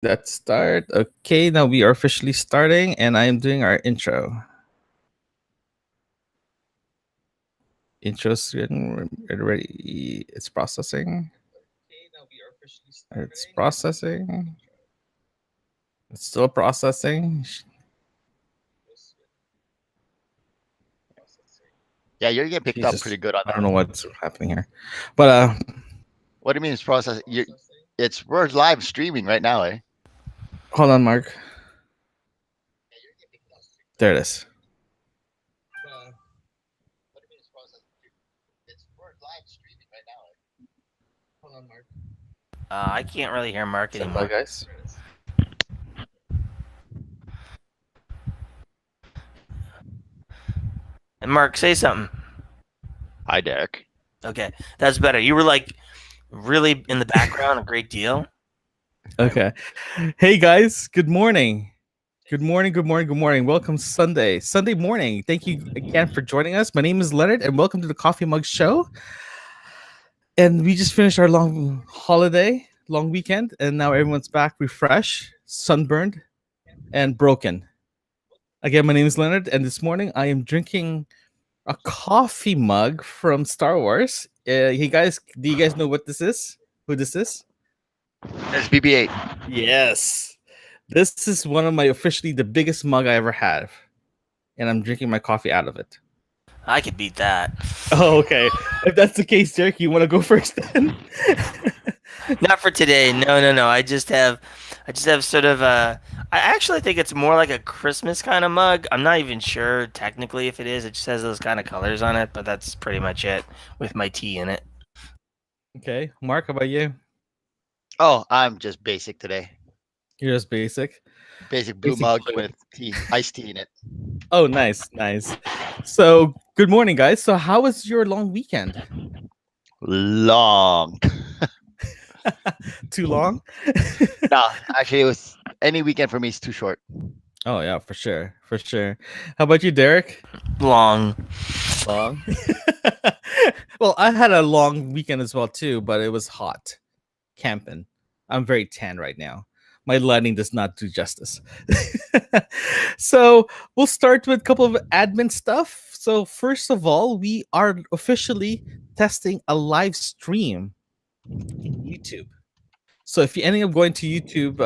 Let's start. Okay, now we are officially starting, and I am doing our intro. Intro's ready. It's processing. It's processing. It's still processing. Yeah, you're getting picked up Jesus, pretty good on I that. don't know what's happening here, but What do you mean it's processing? We're live streaming right now, eh? hold on, Mark. There it is. I can't really hear Mark Stand by, anymore. guys. And Mark, say something. Hi, Derek. Okay, that's better. You were like really in the background a great deal. Okay. Hey guys, good morning. Good morning, good morning, good morning. Welcome Sunday morning. Thank you again for joining us. My name is Leonard and welcome to the Coffee Mug Show. And we just finished our long holiday, long weekend, and now everyone's back refreshed, sunburned, and broken. Again, my name is Leonard, and this morning I am drinking a coffee mug from Star Wars. Hey guys, do you guys know what this is? Who this is? It's BB-8. Yes. This is one of my officially the biggest mug I ever have. And I'm drinking my coffee out of it. I could beat that. Oh, okay. If that's the case, Derek, you want to go first then? Not for today. No. I just have sort of a. I actually think it's more like a Christmas kind of mug. I'm not even sure technically if it is. It just has those kind of colors on it, but that's pretty much it with my tea in it. Okay. Mark, how about you? Oh, I'm just basic today. You're just basic. Basic blue Basic mug blue. with iced tea in it. Oh, nice. So, good morning, guys. So, how was your long weekend? Long. Too long? No, actually, it was any weekend for me is too short. Oh, yeah, for sure. How about you, Derek? Long. Long. Well, I had a long weekend as well too, but it was hot. Camping. I'm very tan right now. My lighting does not do justice. So we'll start with a couple of admin stuff. So first of all, we are officially testing a live stream in YouTube. So if you ending up going to YouTube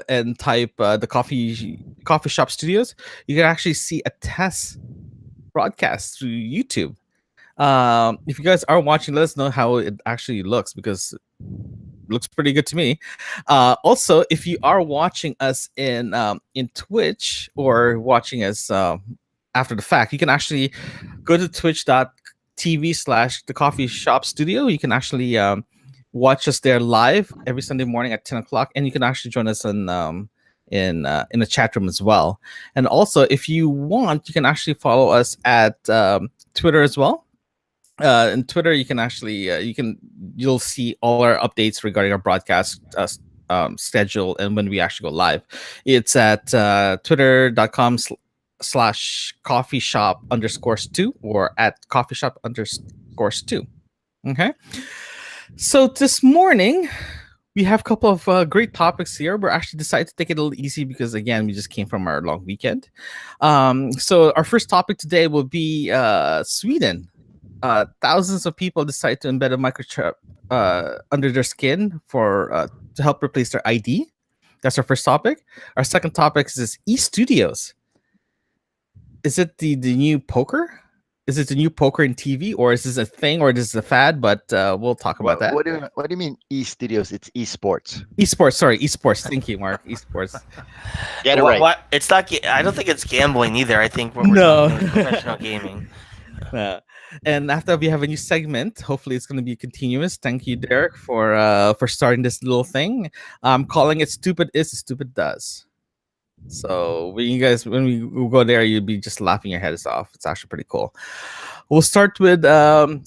and type the coffee shop studios, you can actually see a test broadcast through YouTube. If you guys are watching, let us know how it actually looks because it looks pretty good to me. Also, if you are watching us in Twitch or watching us after the fact, you can actually go to twitch.tv/ the coffee shop studio. You can actually watch us there live every Sunday morning at 10 o'clock, and you can actually join us in the chat room as well. And also, if you want, you can actually follow us at Twitter as well. In Twitter, you can actually you'll see all our updates regarding our broadcast schedule and when we actually go live. It's at twitter.com/coffee shop _2 or at coffee shop _2. Okay. So this morning we have a couple of great topics here. We're actually decided to take it a little easy because again we just came from our long weekend. So our first topic today will be Sweden. Thousands of people decide to embed a microchip under their skin to help replace their ID. That's our first topic. Our second topic is e-studios. Is it the new poker? Is it the new poker in TV, or is this a thing, or is this a fad? But we'll talk about that. What do you mean e-studios? It's esports. Esports. Thank you, Mark. Esports. Get it right. What? It's not. I don't think it's gambling either. I think we're No. talking professional gaming. And after we have a new segment, hopefully it's going to be continuous. Thank you, Derek, for starting this little thing. I'm calling it "Stupid Is, Stupid Does." So when we go there, you'll be just laughing your heads off. It's actually pretty cool. We'll start with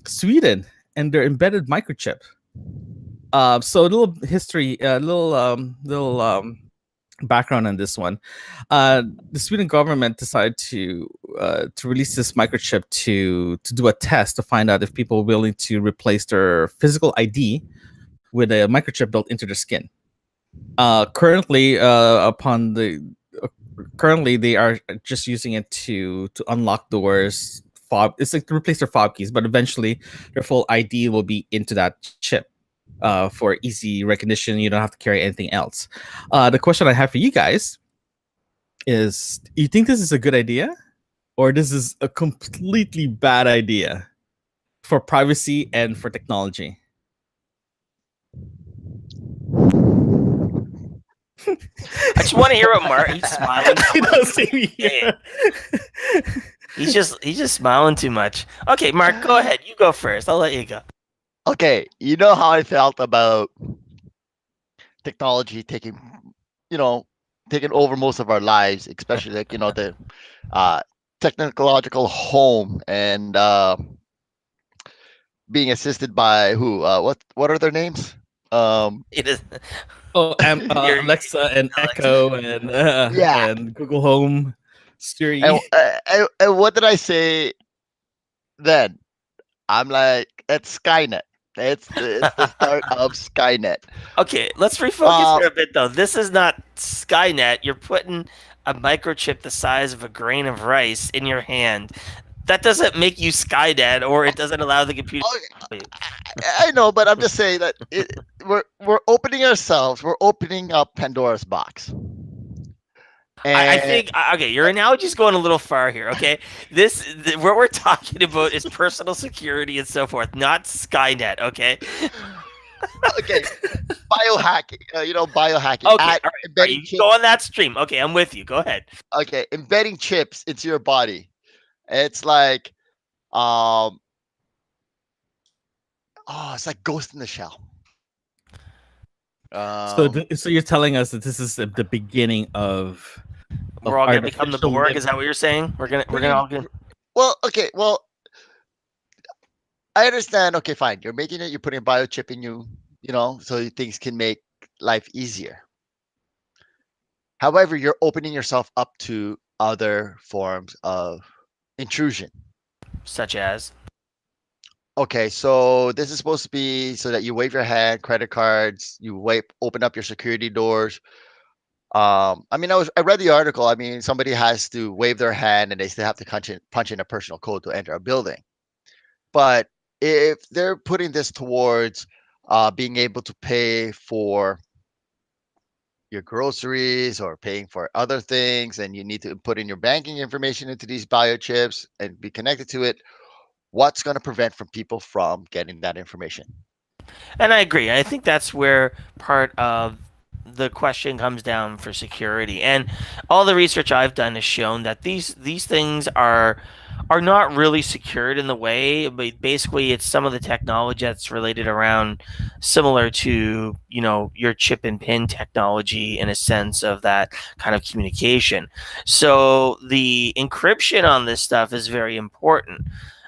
Sweden and their embedded microchip. So a little history, a little background on this one. The Sweden government decided to release this microchip to do a test to find out if people are willing to replace their physical ID with a microchip built into their skin. Currently, upon the currently they are just using it to unlock doors. Fob. It's like to replace their fob keys, but eventually their full ID will be into that chip. For easy recognition, you don't have to carry anything else. The question I have for you guys is: you think this is a good idea, or this is a completely bad idea for privacy and for technology? I just want to hear what Mark. He's smiling. I know, same here. He's just smiling too much. Okay, Mark, go ahead. You go first. I'll let you go. Okay, you know how I felt about technology taking, you know, taking over most of our lives, especially like the uh, technological home and being assisted by who? What are their names? It is. Oh, You're- Alexa and Alexa. Echo and Yeah. and Google Home, Siri. And what did I say then? I'm like, it's Skynet. It's the start of Skynet. Okay, let's refocus Uh, here a bit though. This is not Skynet. You're putting a microchip the size of a grain of rice in your hand. That doesn't make you Skynet, or it doesn't allow the computer. oh, I know, but I'm just saying that we're opening ourselves. We're opening up Pandora's box. I And think okay, your analogy's going a little far here. Okay, what we're talking about is personal security and so forth, not Skynet. Okay. okay, biohacking. Biohacking. Okay. All right. Embedding You chips. go on that stream. Okay, I'm with you. Go ahead. Okay, embedding chips into your body. It's like, it's like Ghost in the Shell. So you're telling us that this is the beginning of We're all gonna become the artificial Borg. lim- Is that what you're saying? We're gonna all get. Well, okay, well, I understand. Okay, fine. You're making it. You're putting a biochip in you. So things can make life easier. However, you're opening yourself up to other forms of intrusion. Such as. Okay, so this is supposed to be so that you wave your hand, credit cards, open up your security doors. I mean, I read the article. I mean, somebody has to wave their hand and they still have to punch in a personal code to enter a building. But if they're putting this towards being able to pay for your groceries or paying for other things, and you need to put in your banking information into these biochips and be connected to it, what's going to prevent from people from getting that information? And I agree. I think that's where part of the question comes down for security. And all the research I've done has shown that these things are not really secured in the way, but basically it's some of the technology that's related around similar to, your chip and pin technology in a sense of that kind of communication. So the encryption on this stuff is very important.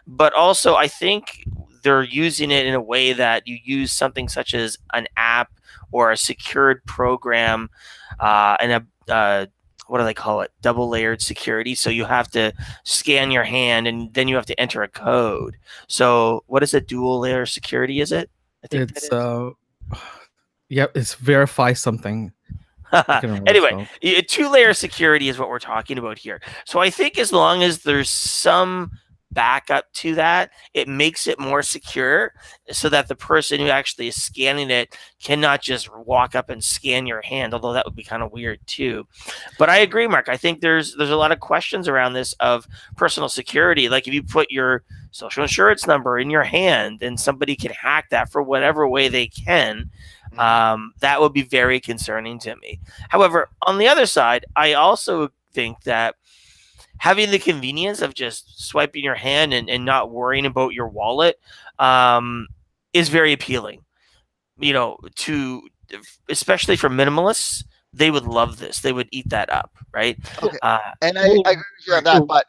But also I think they're using it in a way that you use something such as an app or a secured program and a what do they call it? Double layered security. So you have to scan your hand and then you have to enter a code. So what is a dual layer security? Is it? I think It's that yep, it's verify something. I can remember anyway, what it's two-layer security is what we're talking about here. So I think as long as there's some backup to that, it makes it more secure so that the person who actually is scanning it cannot just walk up and scan your hand, although that would be kind of weird too. But I agree, Mark. I think there's a lot of questions around this of personal security. Like if you put your social insurance number in your hand and somebody can hack that for whatever way they can, that would be very concerning to me. However, on the other side, I also think that having the convenience of just swiping your hand and not worrying about your wallet is very appealing. To especially for minimalists, they would love this. They would eat that up, right? Okay, Uh, and I agree with you on that. But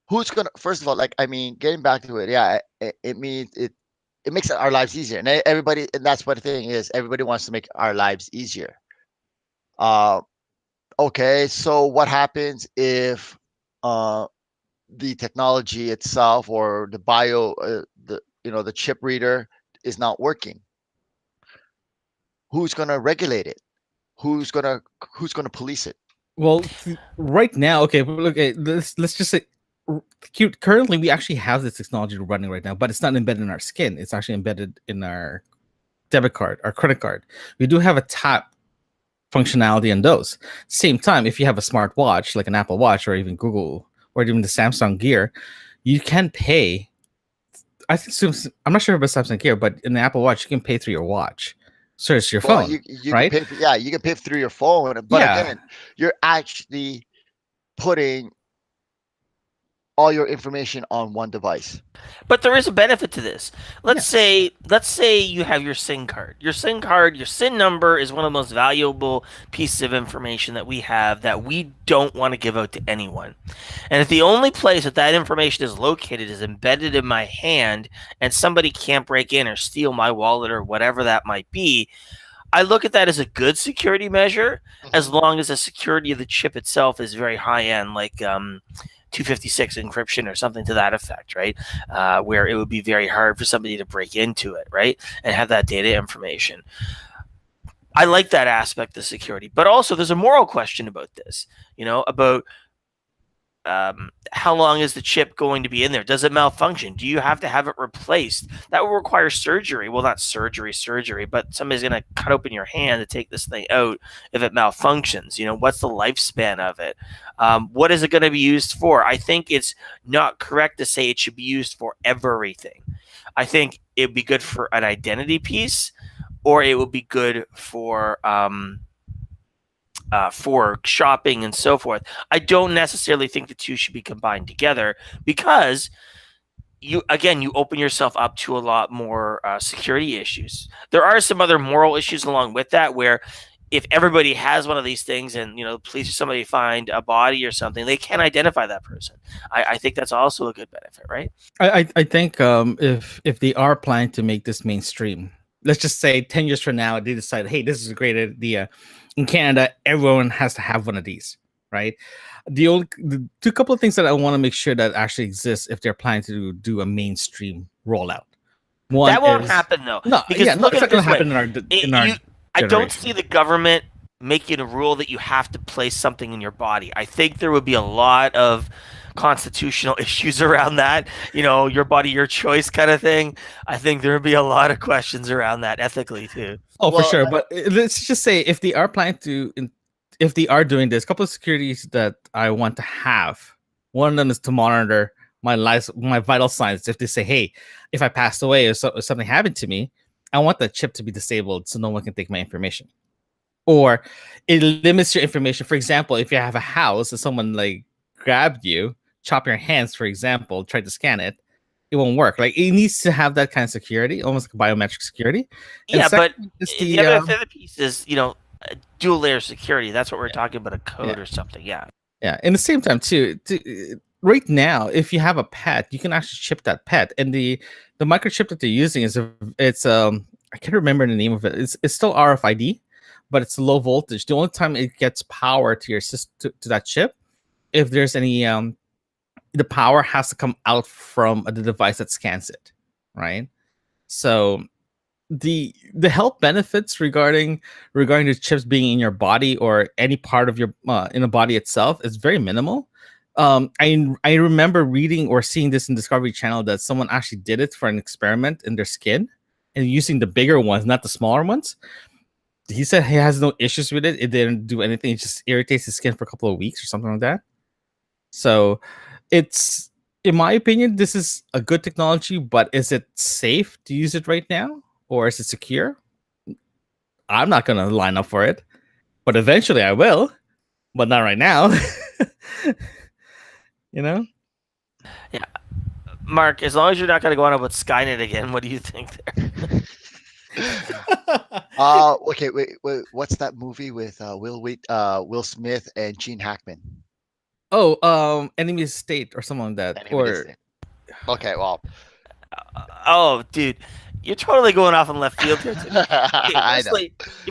who's gonna? First of all, like, I mean, getting back to it, yeah, it means it makes our lives easier, and everybody, and that's what the thing is. Everybody wants to make our lives easier. Uh, okay, so what happens if uh the technology itself or the the chip reader is not working? Who's going to regulate it? who's gonna who's gonna police it? Well, right now, okay, look, let's just say, currently we actually have this technology running right now, but it's not embedded in our skin. It's actually embedded in our debit card, our credit card. We do have a tap functionality on those. Same time, if you have a smart watch like an Apple Watch or even Google or even the Samsung Gear, you can pay. I think I'm not sure about Samsung Gear, but in the Apple Watch, you can pay through your watch. So it's your Well, phone, you right? can pay, you can pay through your phone, but Yeah. again, you're actually putting all your information on one device. But there is a benefit to this. Let's say you have your SIM card. Your SIM number is one of the most valuable pieces of information that we have that we don't want to give out to anyone. And if the only place that information is located is embedded in my hand and somebody can't break in or steal my wallet or whatever that might be, I look at that as a good security measure, as long as the security of the chip itself is very high end, like 256 encryption or something to that effect, right? Where it would be very hard for somebody to break into it, right? And have that data information. I like that aspect of security, but also there's a moral question about this, about how long is the chip going to be in there? Does it malfunction? Do you have to have it replaced? That will require surgery. Well, not surgery, but somebody's going to cut open your hand to take this thing out if it malfunctions. What's the lifespan of it? What is it going to be used for? I think it's not correct to say it should be used for everything. I think it'd be good for an identity piece, or it would be good for shopping and so forth. I don't necessarily think the two should be combined together, because you open yourself up to a lot more security issues. There are some other moral issues along with that, where if everybody has one of these things and the police or somebody find a body or something, they can't identify that person. I think that's also a good benefit, right? I think if they are planning to make this mainstream, let's just say 10 years from now, they decide, hey, this is a great idea. In Canada, everyone has to have one of these, right? The two couple of things that I want to make sure that actually exists if they're planning to do a mainstream rollout. One, that won't happen though. No, because it's not going to happen in our I don't see the government making a rule that you have to place something in your body. I think there would be a lot of constitutional issues around that, your body, your choice kind of thing. I think there would be a lot of questions around that ethically too. Oh, for sure. But let's just say if they are planning to, if they are doing this, a couple of securities that I want to have. One of them is to monitor my vital signs. If they say, hey, if I passed away or something happened to me, I want that chip to be disabled so no one can take my information. Or it limits your information. For example, if you have a house and someone like grabbed you, chop your hands, for example, try to scan it, it won't work. Like, it needs to have that kind of security, almost like biometric security. Yeah, but the other piece is, dual layer security. That's what we're talking about, a code or something. Yeah. Yeah. And the same time too, right now, if you have a pet, you can actually chip that pet. And the microchip that they're using is I can't remember the name of it. It's still RFID, but it's low voltage. The only time it gets power to your system to that chip, if there's any the power has to come out from the device that scans it, right? So the health benefits regarding the chips being in your body or any part of your in the body itself is very minimal. I remember reading or seeing this in Discovery Channel that someone actually did it for an experiment in their skin and using the bigger ones, not the smaller ones. He said he has no issues with it. It didn't do anything. It just irritates his skin for a couple of weeks or something like that. So it's, in my opinion, this is a good technology, but is it safe to use it right now? Or is it secure? I'm not going to line up for it, but eventually I will, but not right now. Yeah. Mark, as long as you're not going to go on about Skynet again, what do you think there? Okay, wait, what's that movie with Will Smith and Gene Hackman? Oh, Enemy State or something like that. Okay, well. Oh, dude, you're totally going off in left field here.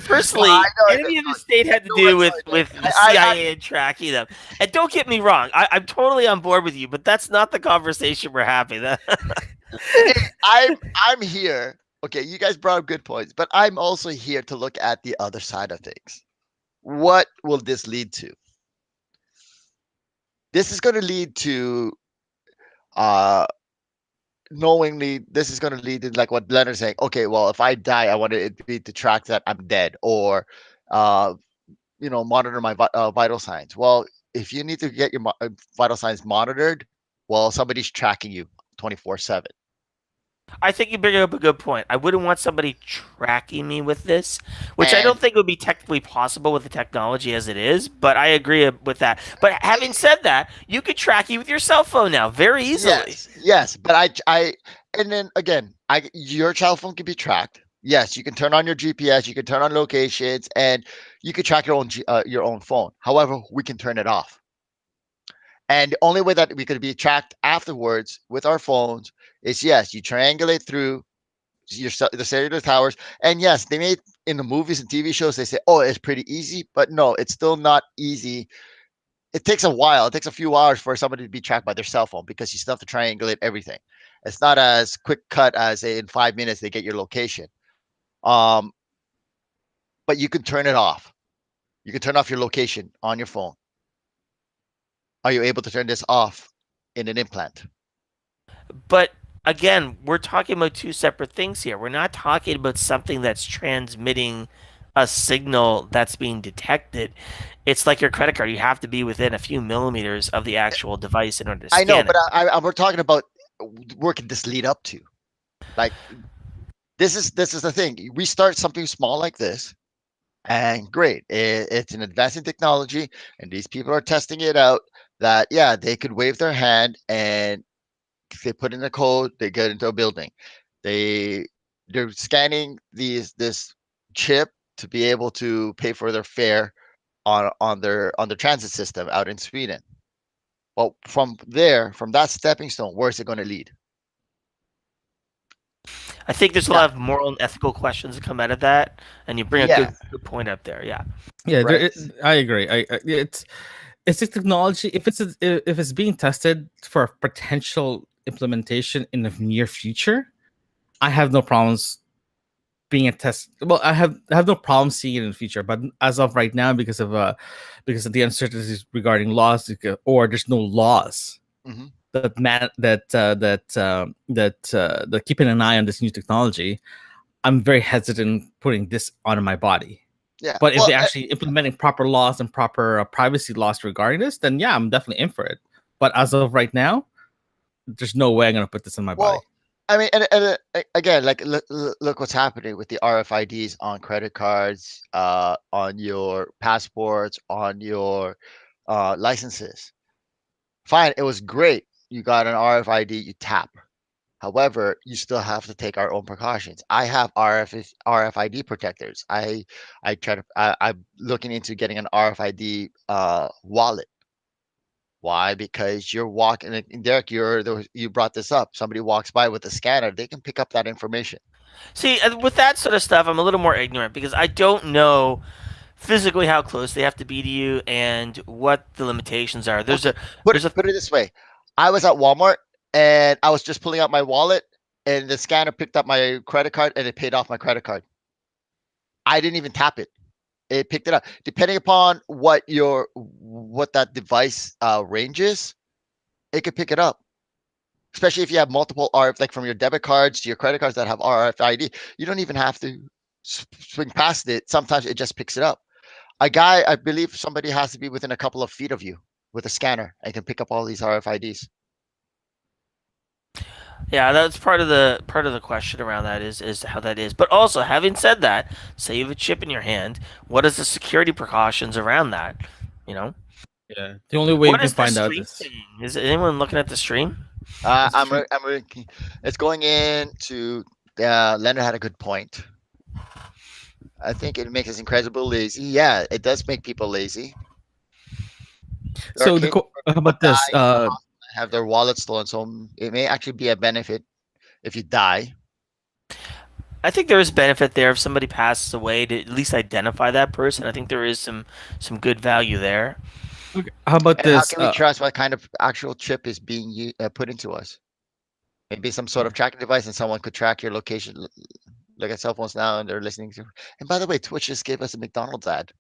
Firstly, Enemy of the State had to do with the CIA and tracking them. And don't get me wrong, I'm totally on board with you, but that's not the conversation we're having. I'm here. Okay, you guys brought up good points, but I'm also here to look at the other side of things. What will this lead to? This is going to lead to uh knowingly, this is going to lead to like what Leonard's saying. Okay, well, if I die, I want it to be to track that I'm dead, or uh monitor my vital signs. Well, if you need to get your vital signs monitored, well, somebody's tracking you 24/7. I think you bring up a good point. I wouldn't want somebody tracking me with this, which I don't And think would be technically possible with the technology as it is, but I agree with that. But having said that, you could track you with your cell phone now very easily. yes, but and then again, your cell phone can be tracked. Yes, you can turn on your GPS, you can turn on locations, and you can track your own phone. However, we can turn it off. And the only way that we could be tracked afterwards with our phones is, yes, you triangulate through the cellular towers. And yes, they made in the movies and TV shows, they say, oh, it's pretty easy, but no, it's still not easy. It takes a while. It takes a few hours for somebody to be tracked by their cell phone because you still have to triangulate everything. It's not as quick cut as in 5 minutes they get your location. Um, but you can turn it off. You can turn off your location on your phone. Are you able to turn this off in an implant? But again, we're talking about two separate things here. We're not talking about something that's transmitting a signal that's being detected. It's like your credit card. You have to be within a few millimeters of the actual device in order to I know, scan but it. we're talking about where can this lead up to? Like this is the thing. We start something small like this, and great, it's an advancing technology, and these people are testing it out. That yeah, they could wave their hand, and if they put in the code, they get into a building. They they're scanning this chip to be able to pay for their fare on their transit system out in Sweden. Well, from there, from that stepping stone, where is it going to lead? I think there's a Yeah, lot of moral and ethical questions that come out of that, and you bring a yeah, good point up there. Yeah. Yeah, right. I agree. It's a technology. If it's being tested for potential implementation in the near future, I have no problems being a test. Well, I have no problem seeing it in the future. But as of right now, because of the uncertainties regarding laws, or there's no laws Hmm. that that keeping an eye on this new technology, I'm very hesitant putting this on my body. Yeah. But if Well, they're actually implementing proper laws and proper privacy laws regarding this, then yeah, I'm definitely in for it. But as of right now, there's no way I'm gonna put this in my body. well, I mean, and again, like look what's happening with the RFIDs on credit cards, on your passports, on your licenses. Fine, it was great. You got an RFID, you tap. However, you still have to take our own precautions. I have RFID protectors. I'm looking into getting an RFID wallet. Why? Because you're walking, and Derek, you brought this up. Somebody walks by with a scanner, they can pick up that information. See, with that sort of stuff, I'm a little more ignorant because I don't know physically how close they have to be to you and what the limitations are. There's Okay, a there's a put it this way. I was at Walmart and I was just pulling out my wallet, and the scanner picked up my credit card and it paid off my credit card. I didn't even tap it. It picked it up. Depending upon what that device range is, it could pick it up. Especially if you have multiple RF, like from your debit cards to your credit cards that have RFID, you don't even have to swing past it. Sometimes it just picks it up. I believe somebody has to be within a couple of feet of you with a scanner and can pick up all these RFIDs. Yeah, that's part of the question around that is how that is. But also, having said that, say you have a chip in your hand, what is the security precautions around that? You know, Yeah, the only way we what can is the find out stream is saying? Is anyone looking at the stream? it's true. It's going into. Leonard had a good point. I think it makes us incredibly lazy. Yeah, it does make people lazy. There are So cases where how people about this? die, have their wallet stolen, so it may actually be a benefit if you die. I think there is benefit there if somebody passes away to at least identify that person. I think there is some good value there. Okay, how about And how this? can we trust what kind of actual chip is being put into us? Maybe some sort of tracking device, and someone could track your location. Look at cell phones now, and they're listening to. And by the way, Twitch just gave us a McDonald's ad.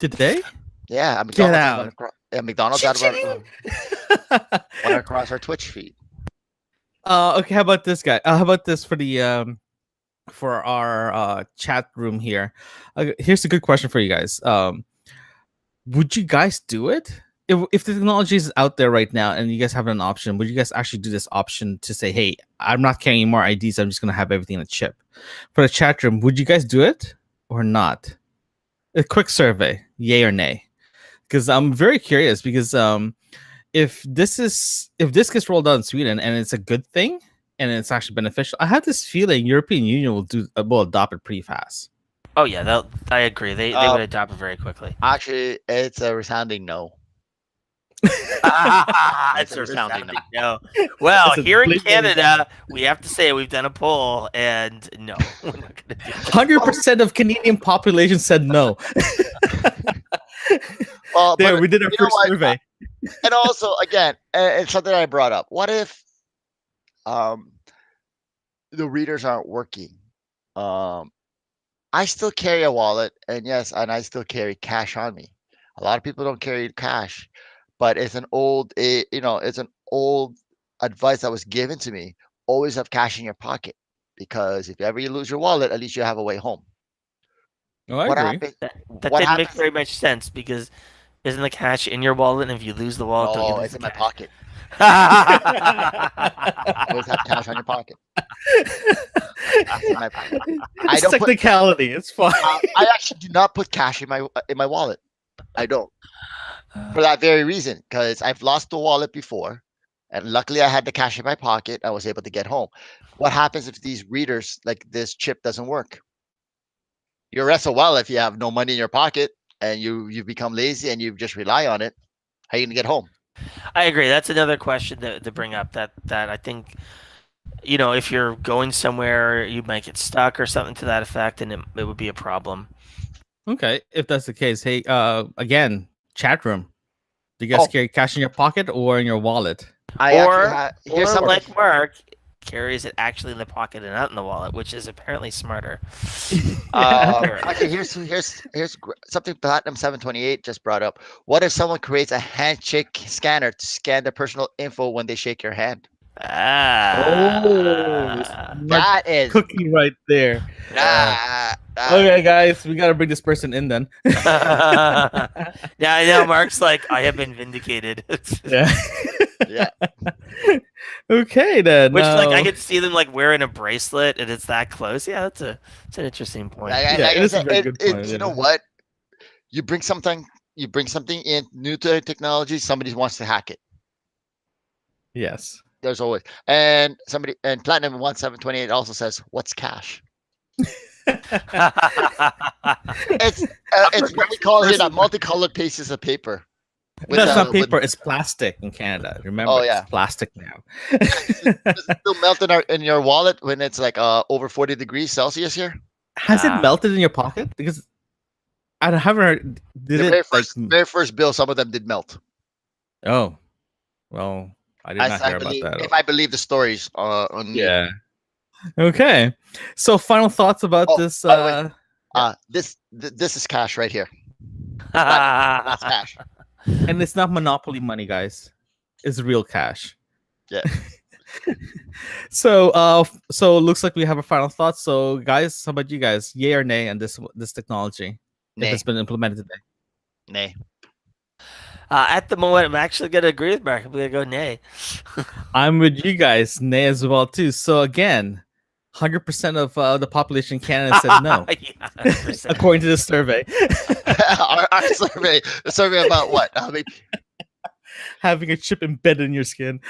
Did they? Yeah, Get McDonald's had one out. across. Yeah, McDonald's had one across our Twitch feed. Okay, how about this guy? How about this for our chat room here? Here's a good question for you guys. Would you guys do it? If the technology is out there right now and you guys have an option, would you guys actually do this option to say, hey, I'm not carrying more IDs, I'm just gonna have everything in a chip? For the chat room, would you guys do it or not? A quick survey, yay or nay? Because I'm very curious because if this gets rolled out in Sweden and it's a good thing and it's actually beneficial, I have this feeling European Union will adopt it pretty fast. Oh yeah, I agree. They would adopt it very quickly. Actually, it's a resounding no. It's a resounding no. Well, here in Canada, we have to say we've done a poll, and no, we're not going to do it. 100% of Canadian population said no. Well, there, but we did our first survey. And also, again, it's something I brought up. What if the readers aren't working? I still carry a wallet, and yes, and I still carry cash on me. A lot of people don't carry cash, but it's an old, it's an old advice that was given to me. Always have cash in your pocket, because if ever you lose your wallet, at least you have a way home. Oh, I What agree. happens? That didn't make very much sense because isn't the cash in your wallet, and if you lose the wallet, don't you Oh, lose it's the in my cash? pocket. Always have cash on your pocket. It's in my pocket. I It's don't put. technicality. It's fine. I actually do not put cash in my wallet. I don't. For that very reason, because I've lost the wallet before, and luckily I had the cash in my pocket. I was able to get home. What happens if these readers, like this chip, doesn't work? You're SOL if you have no money in your pocket and you become lazy and you just rely on it. How are you gonna get home? I agree. That's another question to bring up. That I think, if you're going somewhere, you might get stuck or something to that effect, and it would be a problem. Okay, if that's the case, hey, again, chat room. Do you guys carry cash in your pocket or in your wallet? Here's something. Like Mark carries it actually in the pocket and not in the wallet, which is apparently smarter. Actually, here's something Platinum 728 just brought up. What if someone creates a handshake scanner to scan their personal info when they shake your hand? That is cookie right there. Okay, guys, we gotta bring this person in then. Yeah, I know. Mark's like, I have been vindicated. Yeah. Okay then. Which I could see them wearing a bracelet, and it's that close. Yeah, that's an interesting point. It's a very good point. You know what? You bring something in new to technology. Somebody wants to hack it. Yes. There's always and Platinum 1728 also says, "What's cash?" It's what we call it multicolored pieces of paper. That's not paper. It's plastic in Canada. Remember, it's plastic now. Does it still melt in your wallet when it's over 40 degrees Celsius here? Has it melted in your pocket? Because I haven't heard. Very first bill, some of them did melt. Oh, well, I did not hear about that. If I believe the stories yeah. Okay. So, final thoughts about this. This is cash right here. That's cash. And it's not monopoly money, guys. It's real cash. Yeah. So it looks like we have a final thought. So, guys, how about you guys? Yay or nay on this technology? Nay. If it's been implemented today. Nay. At the moment, I'm actually gonna agree with Mark. I'm gonna go nay. I'm with you guys, nay as well too. So again, 100% of the population in Canada said no, according to the survey. our survey, the survey about what? Having a chip embedded in your skin.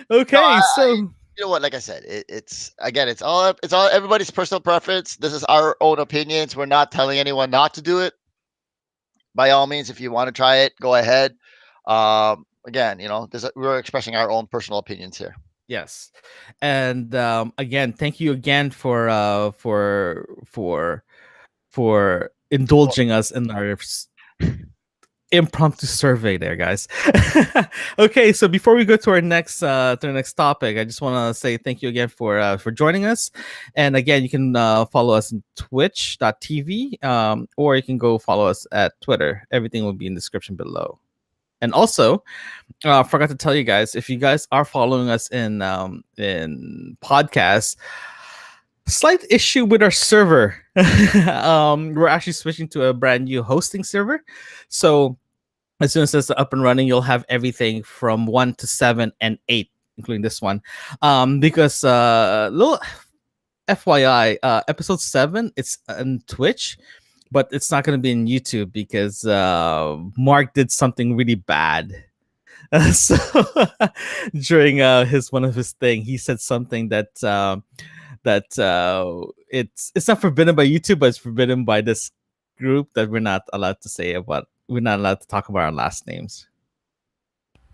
Okay, so you know what? Like I said, it's all everybody's personal preference. This is our own opinions. We're not telling anyone not to do it. By all means, if you want to try it, go ahead. Again, we're expressing our own personal opinions here. Yes, and again, thank you again for indulging us in our impromptu survey there, guys. Okay, so before we go to the next topic, I just want to say thank you again for joining us. And again, you can follow us on twitch.tv, or you can go follow us at Twitter. Everything will be in the description below. And also, forgot to tell you guys, if you guys are following us in podcasts, slight issue with our server. We're actually switching to a brand new hosting server. So as soon as it's up and running, you'll have everything from 1 to 7 and 8, including this one. Because little FYI, episode 7, it's on Twitch, but it's not going to be in YouTube because Mark did something really bad. So during his one of his thing, he said something that it's not forbidden by YouTube, but it's forbidden by this group that we're not allowed to say about. We're not allowed to talk about our last names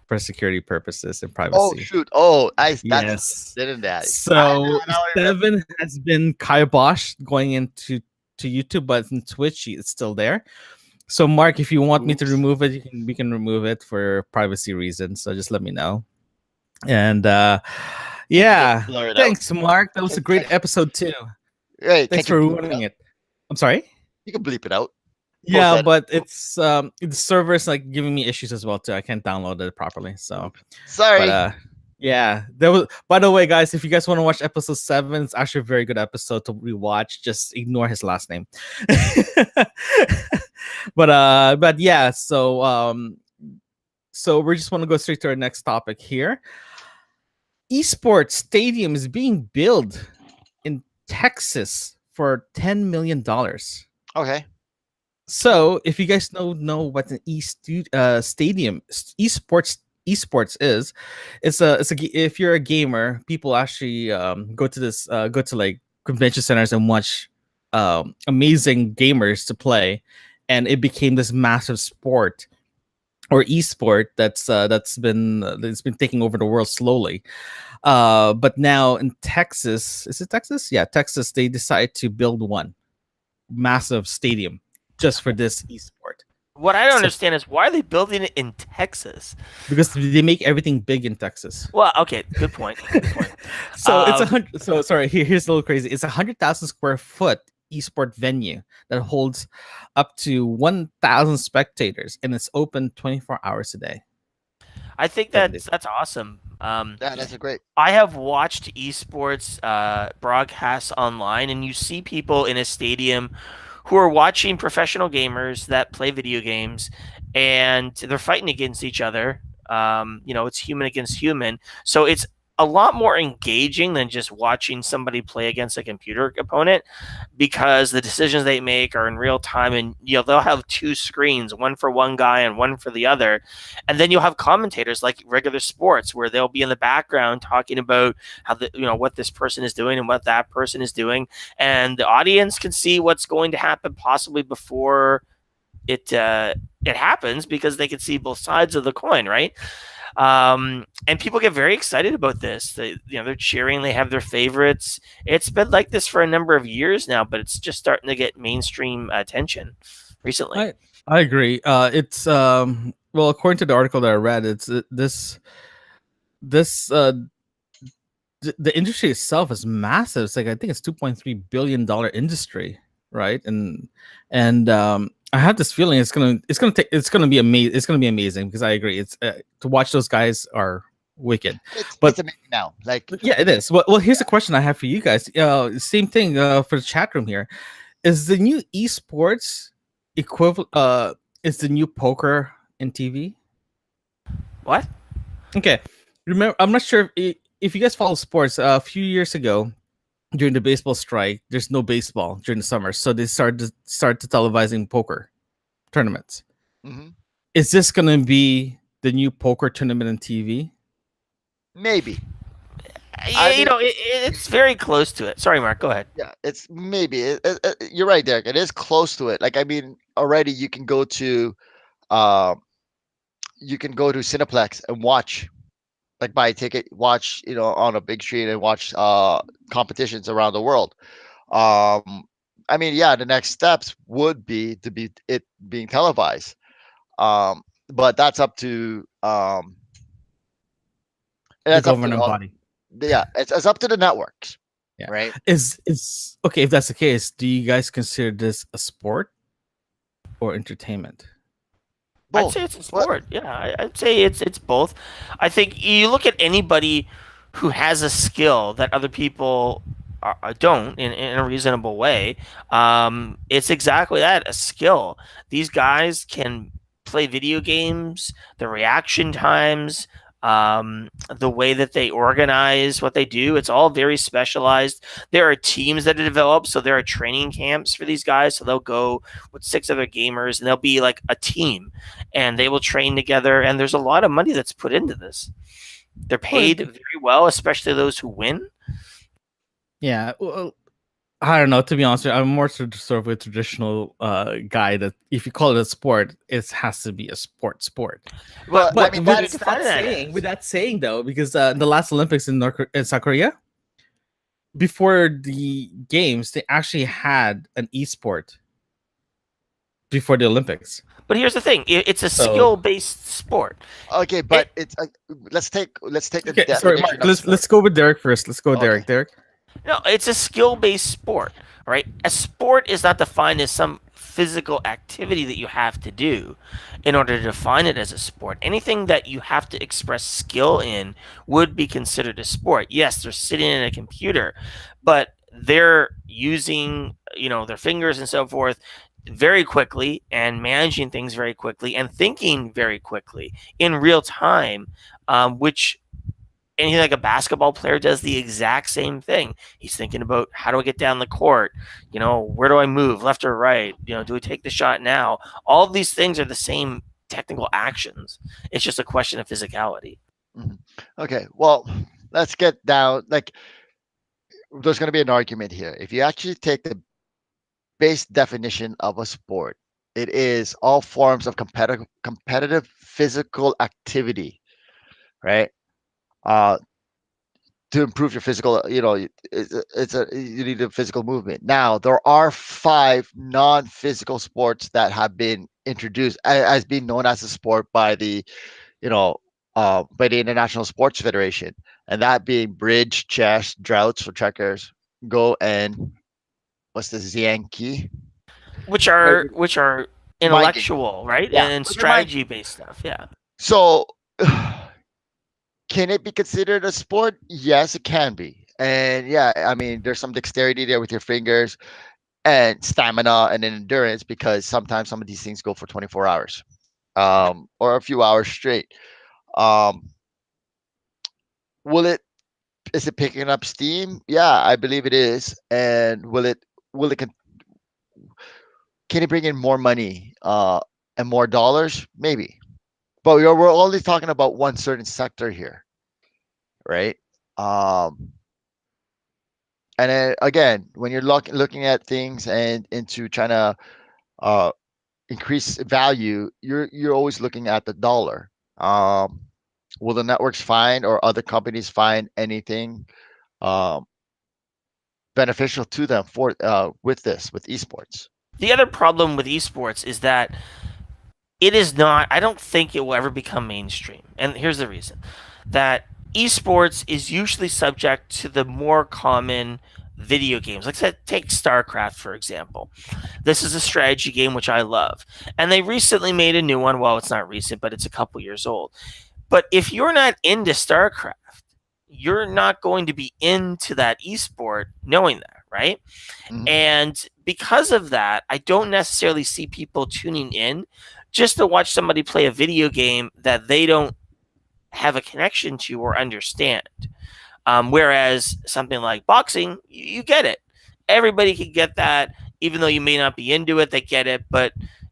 for security purposes and privacy. Oh shoot! Oh, yes. Didn't that? So 7 has been kiboshed going into YouTube, but in Twitch it's still there. So Mark, if you want me to remove it, we can remove it for privacy reasons. So just let me know. And yeah, thanks, Mark. That was a great episode too. Hey, thanks for ruining it. I'm sorry. You can bleep it out. Yeah, but it's the server's like giving me issues as well too. I can't download it properly. So sorry. But, yeah, there was. By the way, guys, if you guys want to watch episode 7, it's actually a very good episode to rewatch. Just ignore his last name. But yeah, so we just want to go straight to our next topic here. Esports stadium is being built in Texas for $10 million. Okay. So if you guys know what an stadium esports is, if you're a gamer, people actually go to like convention centers and watch amazing gamers to play, and it became this massive sport or esport that's been taking over the world slowly. But now in Texas, is it Texas? Yeah, Texas. They decide to build one massive stadium just for this esport. What I don't understand is why are they building it in Texas? Because they make everything big in Texas. Well, okay, good point. So it's 100. So sorry, here's a little crazy. It's 100,000 square foot esport venue that holds up to 1,000 spectators, and it's open 24 hours a day. I think that's awesome. Yeah, that's great. I have watched esports broadcasts online, and you see people in a stadium who are watching professional gamers that play video games, and they're fighting against each other. It's human against human. So it's a lot more engaging than just watching somebody play against a computer opponent, because the decisions they make are in real time, and they'll have 2 screens, one for one guy and one for the other, and then you'll have commentators like regular sports where they'll be in the background talking about how what this person is doing and what that person is doing, and the audience can see what's going to happen possibly before it happens, because they can see both sides of the coin, right? And people get very excited about this. They're cheering. They have their favorites. It's been like this for a number of years now, but it's just starting to get mainstream attention recently. I agree. It's well, according to the article that I read, it's the industry itself is massive. It's like I think it's $2.3 billion industry, right? And I have this feeling it's gonna be amazing because I agree. It's to watch those guys are wicked. It's amazing now. Yeah, it is. Well, here's a question I have for you guys. Same thing for the chat room here. Is the new esports equivalent? Is the new poker in TV? What? Okay. Remember, I'm not sure if you guys follow sports. A few years ago, during the baseball strike, there's no baseball during the summer, so they started televising poker tournaments. Mm-hmm. Is this gonna be the new poker tournament on TV? Maybe. It's very close to it. Sorry, Mark. Go ahead. Yeah, it's maybe. You're right, Derek. It is close to it. Like, I mean, already you can go to Cineplex and watch. Like, buy a ticket, watch, on a big screen and watch competitions around the world. I mean, yeah, the next steps would be it being televised. But that's up to The that's up to governing body. yeah, it's up to the networks, Yeah. right? Is okay if that's the case. Do you guys consider this a sport or entertainment? I'd say Both. it's a What? sport. Yeah, I'd say it's both. I think you look at anybody who has a skill that other people don't in a reasonable way. It's exactly that, a skill. These guys can play video games, the reaction times, the way that they organize what they do. It's all very specialized. There are teams that are developed, so there are training camps for these guys. So they'll go with six other gamers, and they'll be like a team, and they will train together. And there's a lot of money that's put into this. They're Well, paid very well, especially those who win. yeah. Well, I don't know. To be honest, I'm more sort of a traditional guy that if you call it a sport, it has to be a sport. Well, I But mean what that do you is define that as? with that saying though, because the last Olympics in South Korea, before the games, they actually had an esport before the Olympics. But here's the thing: it's a So skill-based sport. okay, It, but it's let's take the okay, sorry, definition Mark. of Let's sport. go with Derek first. Let's go with Okay. Derek. Derek. No, it's a skill-based sport, right? A sport is not defined as some physical activity that you have to do in order to define it as a sport. Anything that you have to express skill in would be considered a sport. Yes, they're sitting in a computer, but they're using, their fingers and so forth very quickly and managing things very quickly and thinking very quickly in real time, which anything like a basketball player does the exact same thing. He's thinking about how do I get down the court? Where do I move, left or right? Do we take the shot now? All of these things are the same technical actions. It's just a question of physicality. Mhm. Okay, well, let's get down. Like, there's going to be an argument here. If you actually take the base definition of a sport, it is all forms of competitive physical activity, right? Uh, to improve your physical, you need a physical movement. Now, there are five non-physical sports that have been introduced as being known as a sport by you know, by the International Sports Federation, and that being bridge, chess, droughts for checkers, go, and what's this, Zianki? Right, Which are mind game. intellectual, right? Yeah, And but they're mind. strategy based stuff. Yeah. So, can it be considered a sport? Yes, it can be. And yeah, I mean, there's some dexterity there with your fingers and stamina and then endurance because sometimes some of these things go for 24 hours, or a few hours straight. Um, will it is it picking up steam? Yeah, I believe it is. And will it can it bring in more money and more dollars? Maybe. But we're only talking about one certain sector here, right? Um, and then again, when you're looking at things and into trying to uh, increase value, you're always looking at the dollar. Um, will the networks find or other companies find anything um, beneficial to them for with esports? The other problem with esports is that it is not, I don't think it will ever become mainstream. And here's the reason that esports is usually subject to the more common video games. Like I said, take StarCraft, for example. This is a strategy game which I love. And they recently made a new one. Well, it's not recent, but it's a couple years old. But if you're not into StarCraft, you're not going to be into that esport knowing that, right? Mhm. And because of that, I don't necessarily see people tuning in just to watch somebody play a video game that they don't have a connection to or understand. Whereas something like boxing, you get it. Everybody can get that, even though you may not be into it, they get it. But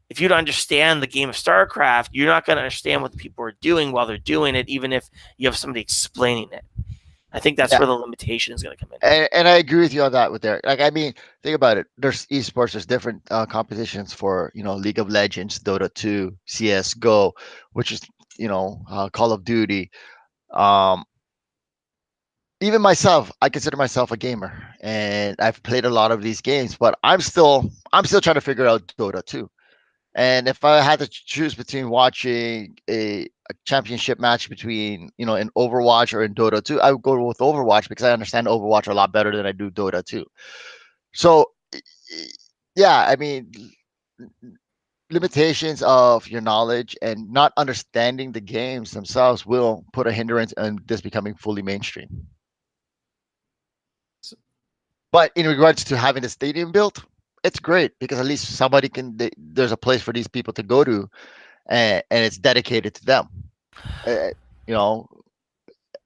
if you don't understand the game of StarCraft, you're not going to understand what the people are doing while they're doing it, even if you have somebody explaining it. I think that's Yeah, where the limitation is going to come in. and I agree with you on that with Derek. Like, I mean, think about it. There's esports. There's different competitions for League of Legends, Dota 2, CS:GO, which is Call of Duty. Um, Even myself, I consider myself a gamer, and I've played a lot of these games, but I'm still trying to figure out Dota 2. And if I had to choose between watching a championship match between, in Overwatch or in Dota 2, I would go with Overwatch because I understand Overwatch a lot better than I do Dota 2. So, yeah, I mean, limitations of your knowledge and not understanding the games themselves will put a hindrance in this becoming fully mainstream. But in regards to having the stadium built, it's great because at least somebody there's a place for these people to go to, and it's dedicated to them. Uh, you know,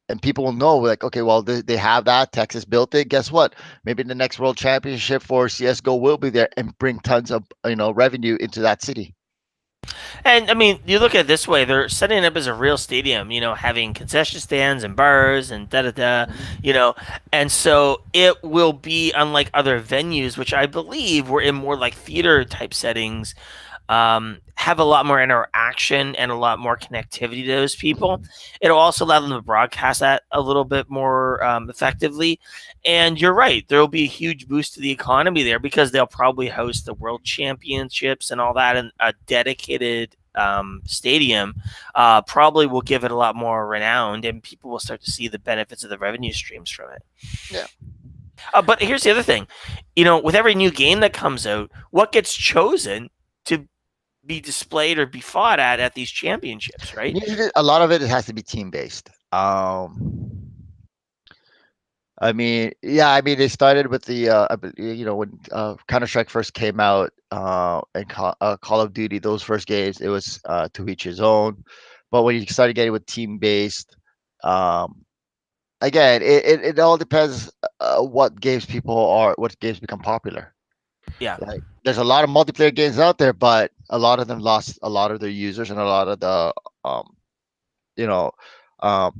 and people will know, like, okay, well, they have that. Texas built it. Guess what? Maybe the next World Championship for CS:GO will be there and bring tons of revenue into that city. And I mean, you look at it this way: they're setting it up as a real stadium, having concession stands and bars and da da da, and so it will be unlike other venues, which I believe were in more like theater type settings, have a lot more interaction and a lot more connectivity to those people. It'll also allow them to broadcast that a little bit more effectively. And you're right, there will be a huge boost to the economy there because they'll probably host the World Championships and all that, and a dedicated stadium probably will give it a lot more renowned, and people will start to see the benefits of the revenue streams from it. Yeah. But here's the other thing, with every new game that comes out, what gets chosen to be displayed or be fought at these championships, right? Usually, a lot of it has to be team based. I mean, they started with the when Counter-Strike first came out, and Call of Duty, those first games, it was to each his own. But when you started getting with team based, again, it all depends what games become popular. Yeah. Like, there's a lot of multiplayer games out there, but a lot of them lost a lot of their users and a lot of the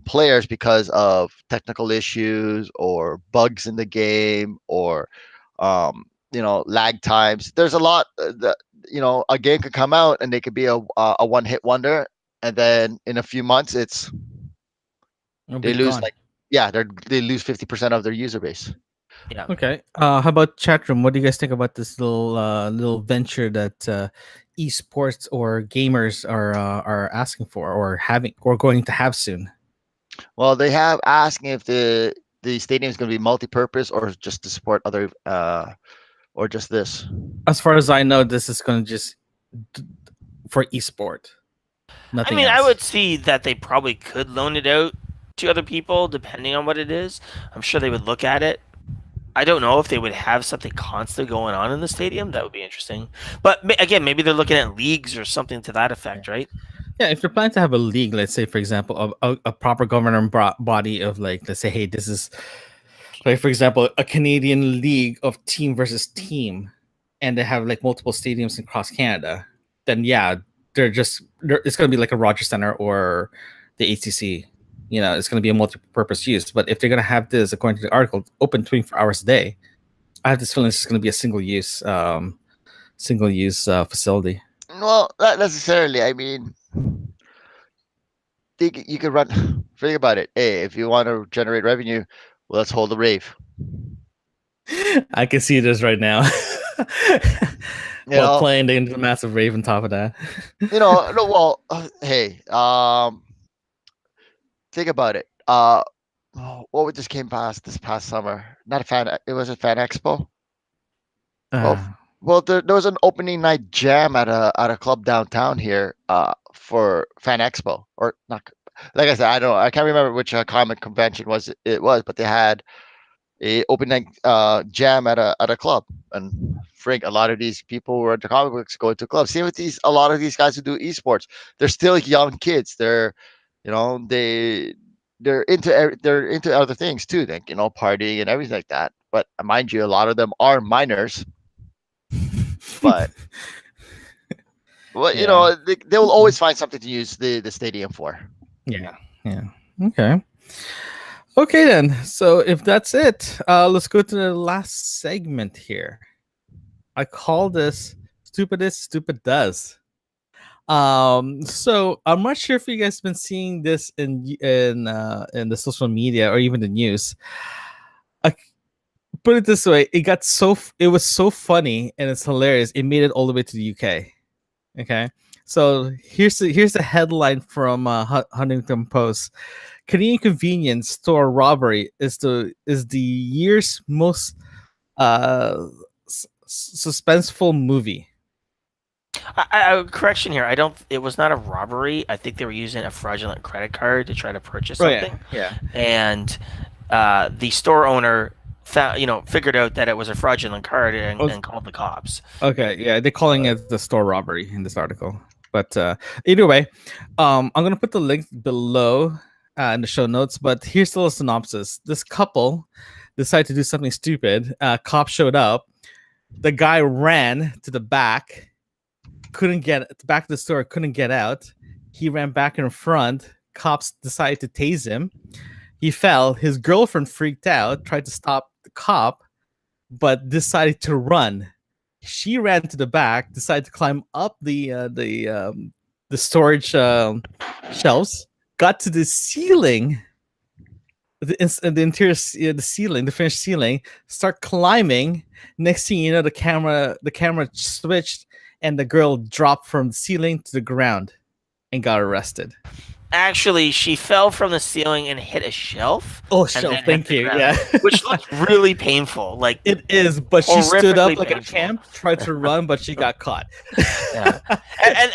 players because of technical issues or bugs in the game or lag times. There's a lot that a game could come out and they could be a one-hit wonder, and then in a few months they lose they lose 50% of their user base. Yeah. Okay. How about chat room? What do you guys think about this little venture that esports or gamers are asking for or having or going to have soon? Well, they have asking if the stadium is going to be multi-purpose or just to support other or just this. As far as I know, this is going to just for esport. Nothing else. I would see that they probably could loan it out to other people depending on what it is. I'm sure they would look at it. I don't know if they would have something constant going on in the stadium. That would be interesting. But again, maybe they're looking at leagues or something to that effect, right? Yeah, if you're planning to have a league, let's say, for example, a proper governing body of, like, let's say, hey, this is, like, for example, a Canadian league of team versus team, and they have like multiple stadiums across Canada, then yeah, it's going to be like a Rogers Center or the ACC. It's going to be a multi-purpose use. But if they're going to have this, according to the article, open 24 hours a day, I have this feeling it's going to be a single-use facility. Well, not necessarily. I mean, you could run. Think about it. Hey, if you want to generate revenue, well, let's hold a rave. I can see this right now. Playing the massive rave on top of that. No, well, hey, think about it. What just came past this past summer? Not a fan. It was a fan expo. Well, there was an opening night jam at a club downtown here for fan expo, or not. Like I said, I don't know. I can't remember which comic convention it was, but they had a opening jam at a club, and Frank, a lot of these people who are into comic books go to clubs. Same with a lot of these guys who do esports. They're still young kids. They're they're into other things too, like partying and everything like that. But mind you, a lot of them are minors. But they will always find something to use the stadium for. Yeah. Okay then. So if that's it, let's go to the last segment here. I call this "Stupidest Stupid Does." So I'm not sure if you guys have been seeing this in the social media or even the news. Put it this way, it was so funny and it's hilarious. It made it all the way to the UK. Okay, so here's the headline from Huntington Post. Canadian convenience store robbery is the year's most suspenseful movie. Correction here. I don't. It was not a robbery. I think they were using a fraudulent credit card to try to purchase Oh something. yeah. And the store owner figured out that it was a fraudulent card and called the cops. Okay, yeah, they're calling it the store robbery in this article. But either way, I'm gonna put the link below in the show notes. But here's the little synopsis: this couple decided to do something stupid. Cops showed up. The guy ran to the back, couldn't get back to the store, couldn't get out. He ran back in front. Cops decided to tase him. He fell. His girlfriend freaked out, tried to stop the cop, but decided to run. She ran to the back, decided to climb up the storage shelves, got to the ceiling, the interior, the ceiling, the finished ceiling, start climbing. Next thing you know, the camera switched, and the girl dropped from the ceiling to the ground and got arrested. Actually, she fell from the ceiling and hit a shelf. Oh, shelf! Thank you. Yeah, which looks really painful. Like it is, but she stood up like painful. a champ, tried to run, but she got caught. Yeah, and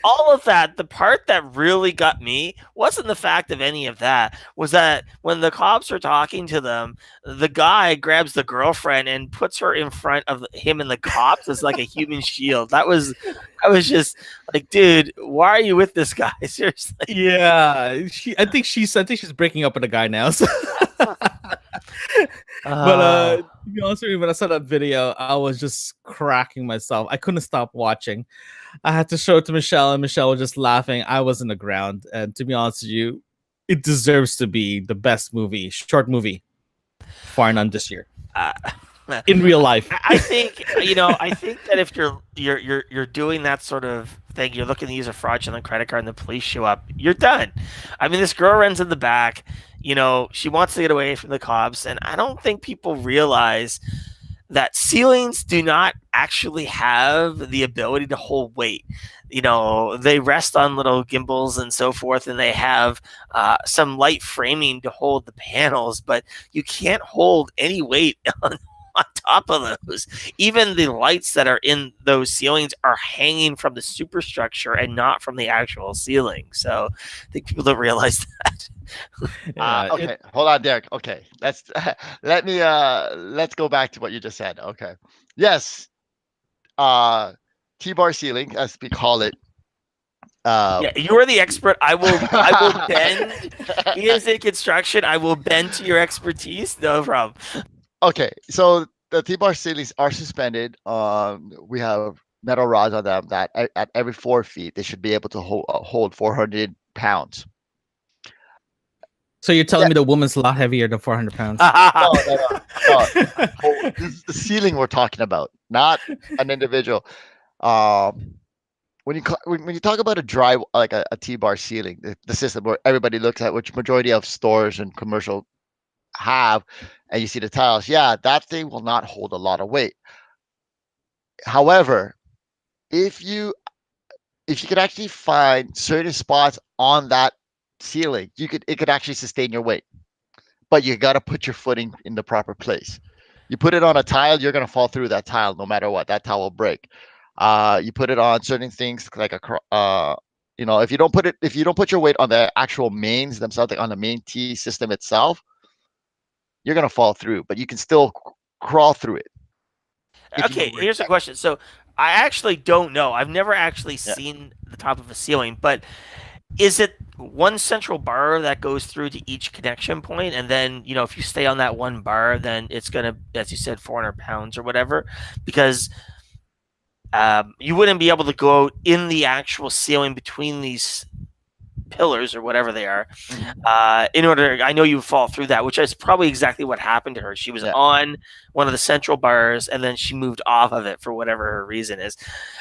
all of that. The part that really got me wasn't the fact of any of that. Was that when the cops are talking to them, the guy grabs the girlfriend and puts her in front of him and the cops as like a human shield. I was just like, dude, why are you with this guy? Seriously. Yeah, I think she's breaking up with a guy now. So. But to be honest with you, when I saw that video, I was just cracking myself. I couldn't stop watching. I had to show it to Michelle, and Michelle was just laughing. I was in the ground, and to be honest with you, it deserves to be the best short movie, far none this year. In real life, I think that if you're doing that sort of thing, you're looking to use a fraudulent credit card, and the police show up, you're done. I mean, this girl runs in the back. She wants to get away from the cops, and I don't think people realize that ceilings do not actually have the ability to hold weight. They rest on little gimbals and so forth, and they have some light framing to hold the panels, but you can't hold any weight on top of those. Even the lights that are in those ceilings are hanging from the superstructure and not from the actual ceiling. So I think people don't realize that. Okay, hold on, Derek. Okay, let's go back to what you just said. Okay, yes, T-bar ceiling, as we call it. Yeah, you are the expert. I will bend. He is in construction. I will bend to your expertise. No problem. Okay, so the T-bar ceilings are suspended. We have metal rods on them that at every 4 feet they should be able to hold 400 pounds. So you're telling me the woman's a lot heavier than 400 pounds? No. This is the ceiling we're talking about, not an individual. When you talk about a dry, like a T-bar ceiling, the system where everybody looks at, which majority of stores and commercial have, and you see the tiles, that thing will not hold a lot of weight. However, if you could actually find certain spots on that ceiling, it could actually sustain your weight, but you got to put your footing in the proper place. You put it on a tile, you're going to fall through that tile no matter what. That tile will break. You put it on certain things like if you don't put your weight on the actual mains themselves, like on the main T system itself, you're going to fall through, but you can still crawl through it. Okay, here's a question. So I actually don't know. I've never actually seen the top of a ceiling, but is it one central bar that goes through to each connection point? And then, if you stay on that one bar, then it's going to, as you said, 400 pounds or whatever, because you wouldn't be able to go in the actual ceiling between these pillars or whatever they are. I know you fall through that, which is probably exactly what happened to her. She was on one of the central bars, and then she moved off of it for whatever her reason is.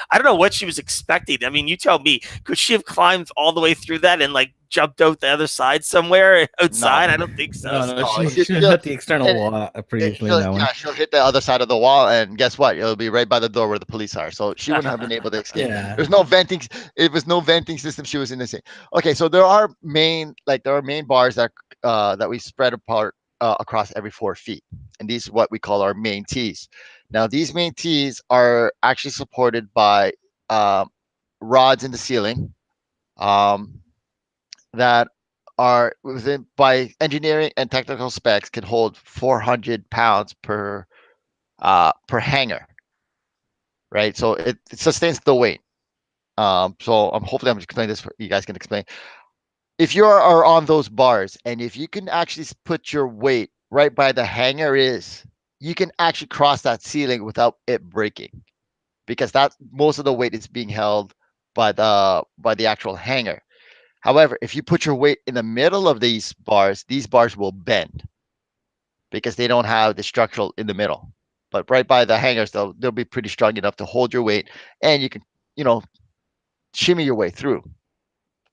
I don't know what she was expecting. I mean, you tell me, could she have climbed all the way through that and like jumped out the other side somewhere outside? No. I don't think so. No, no, No, she'll hit the external wall pretty easily in that one. yeah, she'll hit the other side of the wall, and guess what? It'll be right by the door where the police are. So she wouldn't have been able to escape. Yeah. There's no venting. It was no venting system. She was in the same. Okay, so there are main bars that we spread apart across every 4 feet, and these are what we call our main tees. Now these main tees are actually supported by rods in the ceiling that are within by engineering and technical specs can hold 400 pounds per hanger, right? So it sustains the weight. So hopefully I'm explaining this. You guys can explain. If you are on those bars, and if you can actually put your weight right by the hanger you can actually cross that ceiling without it breaking, because that most of the weight is being held by the actual hanger. However, if you put your weight in the middle of these bars will bend because they don't have the structural in the middle. But right by the hangers, they'll be pretty strong enough to hold your weight, and you can, shimmy your way through,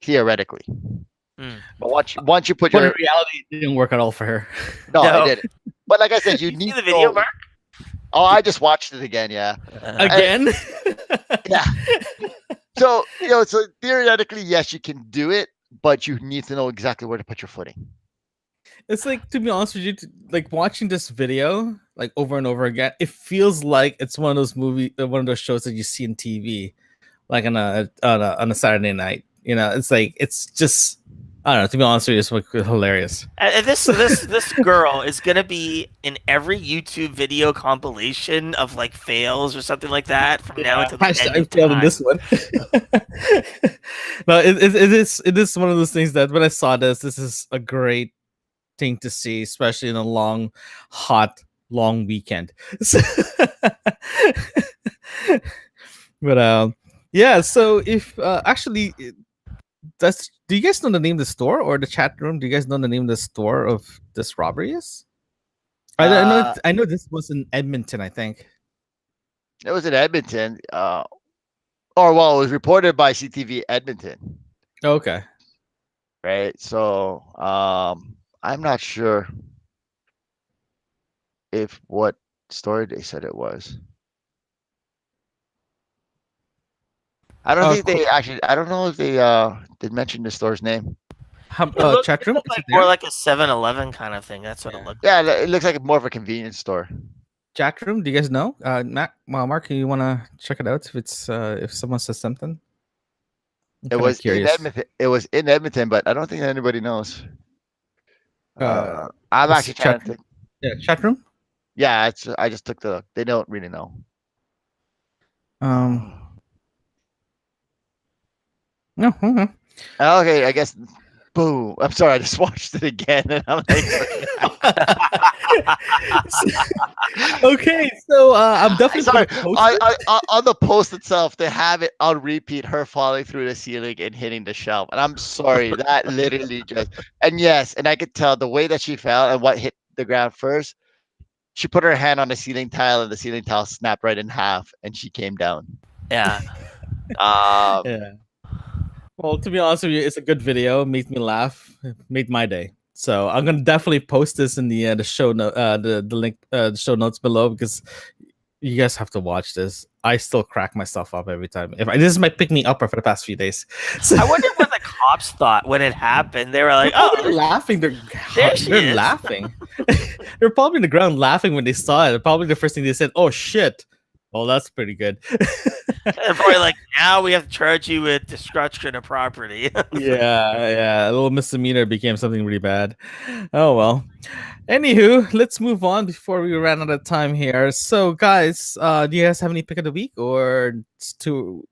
theoretically. But once you put But your in reality, it didn't work at all for her. no, No. I didn't. But like I said, you You need see the to video, know- Mark? Oh, I just watched it again. Yeah. Again? Yeah. So so theoretically, yes, you can do it, but you need to know exactly where to put your footing. It's like, to be honest with you, like watching this video like over and over again, it feels like it's one of those shows that you see in TV, like on a Saturday night. It's like, it's just, I don't know. To be honest with you, it's like hilarious. This girl is gonna be in every YouTube video compilation of like fails or something like that from now until the end I of failed in time. this one. No, it is one of those things that when I saw this is a great thing to see, especially in a long, hot, long weekend. But yeah. So if actually, do you guys know the name of the store or the chat room? Do you guys know the name of the store of this robbery is? I know this was in Edmonton, I think. It was in Edmonton. It was reported by CTV Edmonton. Okay. Right. So I'm not sure if what story they said it was. I don't think they actually. I don't know if they did mention the store's name. Chat room? It looked like more like a 7-Eleven kind of thing. That's what it looked Yeah, it looks like more of a convenience store. Chat room? Do you guys know? Mark, you want to check it out if it's if someone says something? It was in Edmonton. It was in Edmonton, but I don't think anybody knows. I'm actually trying to think. Yeah, chat room. Yeah, I just took the look. They don't really know. No. Okay. Okay, I guess. Boom! I'm sorry. I just watched it again, and I'm like, okay. So I'm definitely sorry. post On the post itself, they have it on repeat. Her falling through the ceiling and hitting the shelf, and I'm sorry. That literally just. And yes, and I could tell the way that she fell and what hit the ground first. She put her hand on the ceiling tile, and the ceiling tile snapped right in half, and she came down. Yeah. Yeah. Well, to be honest with you, it's a good video. It made me laugh. It made my day. So I'm gonna definitely post this in the show note, the link, the show notes below, because you guys have to watch this. I still crack myself up every time. This is my pick me upper for the past few days. So, I wonder what the cops thought when it happened. They were like, they're laughing. They're is. laughing. They're probably on the ground laughing when they saw it. Probably the first thing they said, "Oh shit." Oh, that's pretty good. They're probably like, now we have to charge you with destruction of property. Yeah. A little misdemeanor became something really bad. Oh well. Anywho, let's move on before we run out of time here. So, guys, do you guys have any pick of the week, or it's too?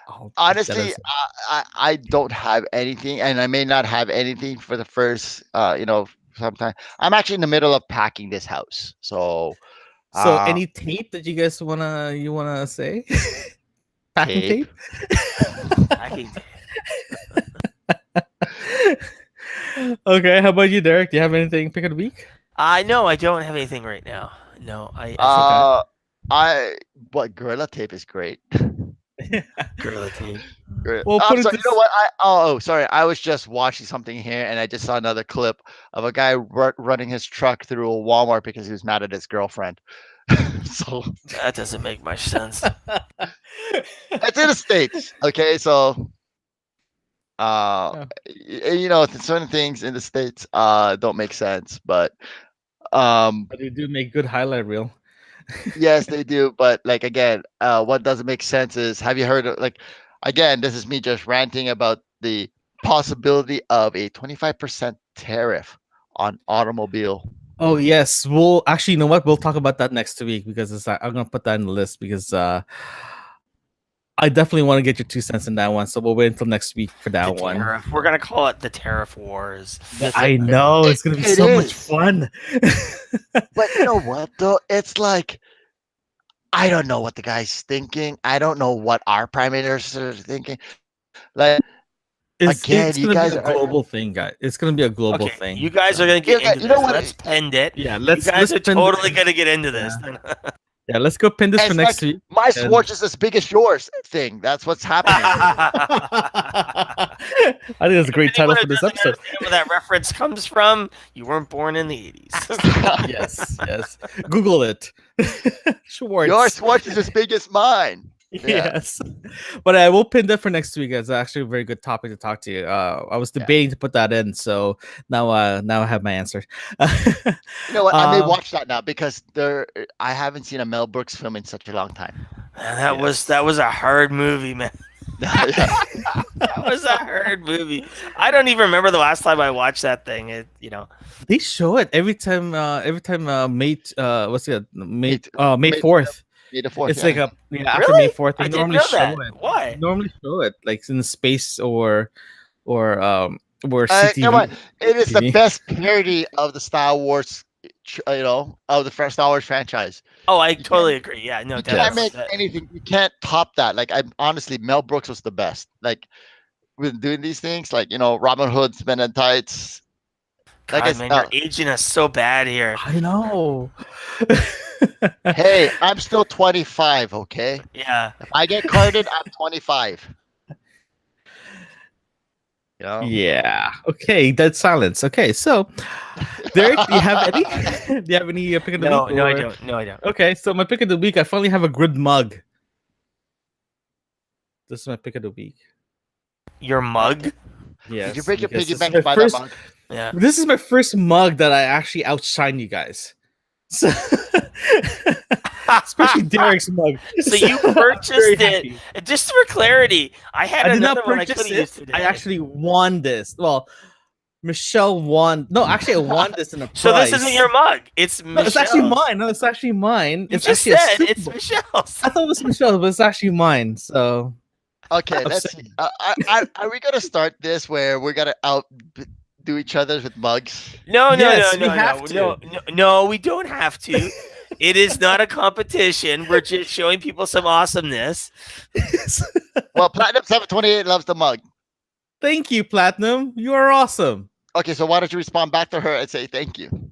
Oh, honestly, I don't have anything, and I may not have anything for the first, sometime. I'm actually in the middle of packing this house, so. So, any tape that you guys wanna say? Packing tape. Packing tape. Okay, how about you, Derek? Do you have anything pick of the week? No, I don't have anything right now. No, I what Gorilla Tape is great. Girlity. Great. Well, I'm put it sorry. You know this. what? Sorry. I was just watching something here, and I just saw another clip of a guy running his truck through a Walmart because he was mad at his girlfriend. So That doesn't make much sense. it's in the states. Okay, so Yeah, certain things in the states don't make sense, but um but they do make good highlight reel. yes, they do. But like again, what doesn't make sense is, have you heard of, like, again, this is me just ranting about the possibility of a 25% tariff on automobile. Oh yes, we'll actually, you know what? We'll talk about that next week because I'm gonna put that in the list because I definitely want to get your 2 cents in that one. So we'll wait until next week for The that one. tariff. We're gonna call it the tariff wars. I know it's gonna be It so much is. fun. But you know what though? It's like, I don't know what the guy's thinking. I don't know what our prime minister is thinking. Like, again, It's you gonna be guys a are. global thing, guys. It's gonna be a global Okay, thing. you guys so. are gonna get into You know this. what? Let's pend it. Yeah, You let's guys are pin totally this. gonna get into this. Yeah, let's go pin this for It's next like week. my and- Swatch is as big as yours thing. That's what's happening. I think that's a great title for this episode. Understand where that reference comes from? You weren't born in the 80s. Yes. Google it. Schwartz. Your Swatch is as big as mine. Yeah. Yes, but I will pin that for next week. It's actually a very good topic to talk to you. I was debating to put that in, so now I have my answer. You know what? I may Um, watch that now because I haven't seen a Mel Brooks film in such a long time. Man, that was a hard movie, man. Yeah. That was a hard movie. I don't even remember the last time I watched that thing. they show it every time. May what's it? May May- 4th. May the 4th, It's yeah. like after Really? May 4th. They I didn't normally know show that. it. Why? They normally show it like in space or Come CTV. on. It is the TV. best parody of the Star Wars, of the first Star Wars franchise. Oh, I totally agree. Yeah, no, You can't definitely. make anything. You can't top that. Like, I honestly, Mel Brooks was the best. Like, with doing these things, like, Robin Hood's Men in Tights. Like, God, man, you're aging us so bad here. I know. hey, I'm still 25. Okay, Yeah. if I get carded, I'm 25. Yeah. Okay. Dead silence. Okay. So, Derek, do you have any? Do you have any pick of the No, week? no, I or- don't. No, I don't. Okay. So my pick of the week, I finally have a good mug. This is my pick of the week. Your mug? Yes. Did you break your because piggy this is bank my to buy first- that mug? Yeah. This is my first mug that I actually outshine you guys. So, especially Derek's mug. So you I'm purchased very it. happy. Just for clarity, I had I did another not one I purchase could have used it. today. I actually won this. Well, Michelle won. No, actually, I won this in a prize. So this isn't your mug. It's No, it's actually Michelle's. mine. No, it's actually mine. You It's just actually a said Super it's Bowl. Michelle's. I thought it was Michelle, but it's actually mine. So Okay, I'm let's saying- see. Are we gonna start this where we're gonna do each other's with mugs? No, Yes, we no, have no, to. no, we don't have to. It is not a competition. We're just showing people some awesomeness. Well, Platinum 728 loves the mug. Thank you, Platinum. You are awesome. Okay, so why don't you respond back to her and say thank you?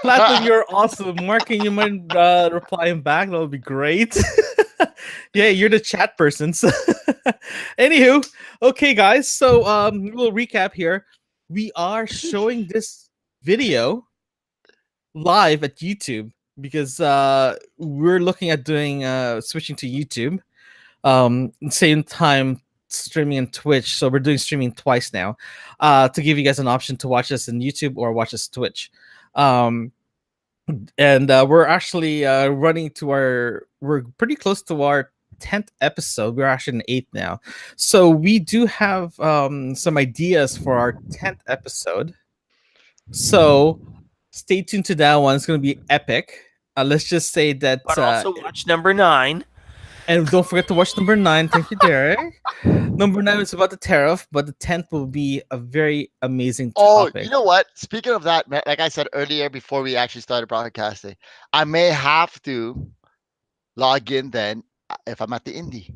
Platinum, you're awesome. Mark, can you mind replying back? That would be great. Yeah, you're the chat person. So anywho, okay, guys. So we'll recap here. We are showing this video live at YouTube because we're looking at doing switching to YouTube. Same time streaming on Twitch. So we're doing streaming twice now to give you guys an option to watch us on YouTube or watch us Twitch. And we're actually we're pretty close to our 10th episode. We're actually in 8th now. So we do have some ideas for our 10th episode. So stay tuned to that one. It's going to be epic. Let's just say that. But also watch number 9. And don't forget to watch number 9. Thank you, Derek. Number 9 is about the tariff, but the 10th will be a very amazing topic. Oh, you know what? Speaking of that, like I said earlier before we actually started broadcasting, I may have to log in then if I'm at the indie.